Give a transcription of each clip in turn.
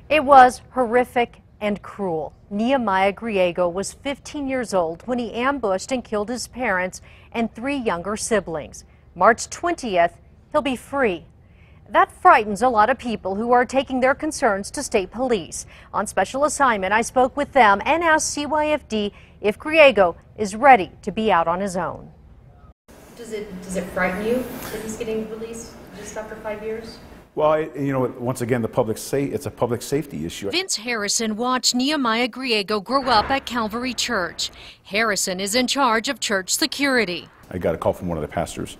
It was horrific and cruel. Nehemiah Griego was 15 years old when he ambushed and killed his parents and 3 younger siblings. March 20th, he'll be free. That frightens a lot of people who are taking their concerns to state police. On special assignment, I spoke with them and asked CYFD if Griego is ready to be out on his own. Does it frighten you that he's getting released just after 5 years? Well, you know, once again, it's a public safety issue. Vince Harrison watched Nehemiah Griego grow up at Calvary Church. Harrison is in charge of church security. I got a call from one of the pastors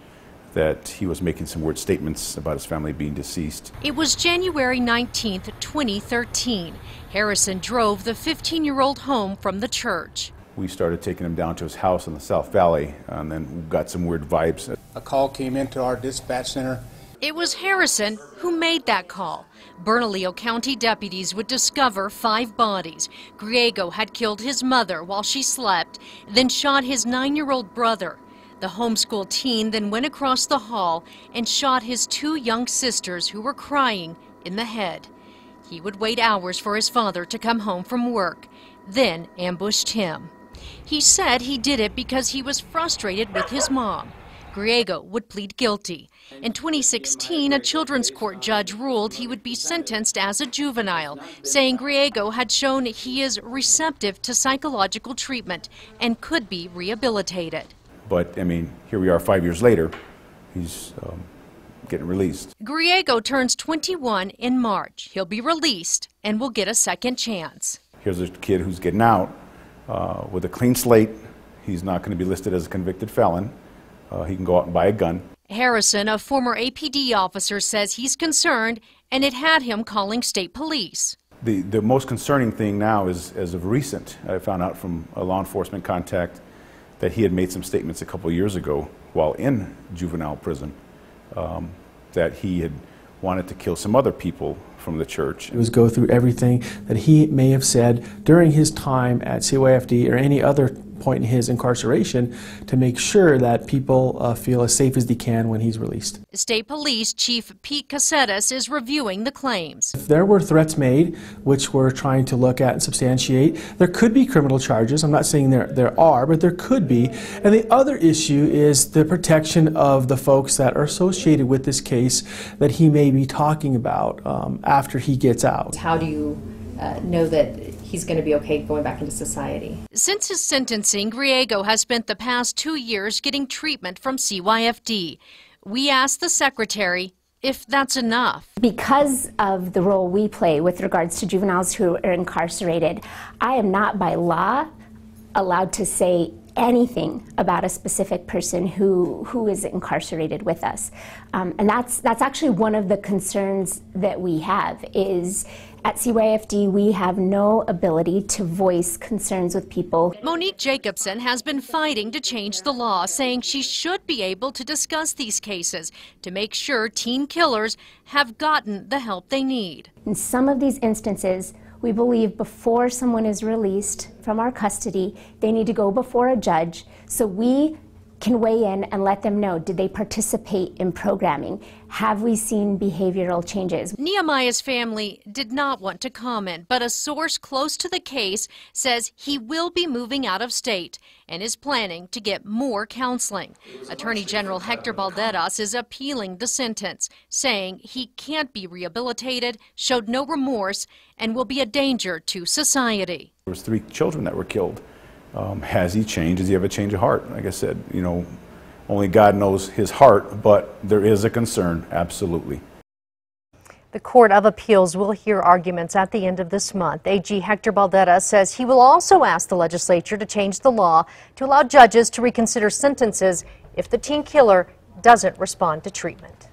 that he was making some weird statements about his family being deceased. It was January 19th, 2013. Harrison drove the 15-year-old home from the church. We started taking him down to his house in the South Valley, and then we got some weird vibes. A call came into our dispatch center. It was Harrison who made that call. Bernalillo County deputies would discover 5 bodies. Griego had killed his mother while she slept, then shot his 9-year-old brother. The homeschool teen then went across the hall and shot his 2 young sisters who were crying in the head. He would wait hours for his father to come home from work, then ambushed him. He said he did it because he was frustrated with his mom. Griego would plead guilty. In 2016, a children's court judge ruled he would be sentenced as a juvenile, saying Griego had shown he is receptive to psychological treatment and could be rehabilitated. But, I mean, here we are 5 years later, he's getting released. Griego turns 21 in March. He'll be released and will get a second chance. Here's a kid who's getting out with a clean slate. He's not going to be listed as a convicted felon. He can go out and buy a gun. Harrison, a former APD officer, says he's concerned, and it had him calling state police. The most concerning thing now is, as of recent, I found out from a law enforcement contact that he had made some statements a couple years ago while in juvenile prison that he had wanted to kill some other people from the church. It was go through everything that he may have said during his time at CYFD or any other point in his incarceration to make sure that people feel as safe as they can when he's released. State Police Chief Pete Casetas is reviewing the claims. If there were threats made, which we're trying to look at and substantiate, there could be criminal charges. I'm not saying there are, but there could be. And the other issue is the protection of the folks that are associated with this case that he may be talking about after he gets out. How do you know that he's going to be okay going back into society? Since his sentencing, Griego has spent the past 2 years getting treatment from CYFD. We asked the secretary if that's enough. Because of the role we play with regards to juveniles who are incarcerated, I am not by law allowed to say anything about a specific person who is incarcerated with us. And that's actually one of the concerns that we have is at CYFD we have no ability to voice concerns with people. Monique Jacobson has been fighting to change the law, saying she should be able to discuss these cases to make sure teen killers have gotten the help they need. In some of these instances, we believe before someone is released from our custody, they need to go before a judge so we can weigh in and let them know, did they participate in programming? Have we seen behavioral changes? Nehemiah's family did not want to comment, but a source close to the case says he will be moving out of state and is planning to get more counseling. Attorney General Hector Balderas is appealing the sentence, saying he can't be rehabilitated, showed no remorse, and will be a danger to society. There was 3 children that were killed. Has he changed? Does he have a change of heart? Like I said, you know, only God knows his heart, but there is a concern, absolutely. The Court of Appeals will hear arguments at the end of this month. AG Hector Balderas says he will also ask the legislature to change the law to allow judges to reconsider sentences if the teen killer doesn't respond to treatment.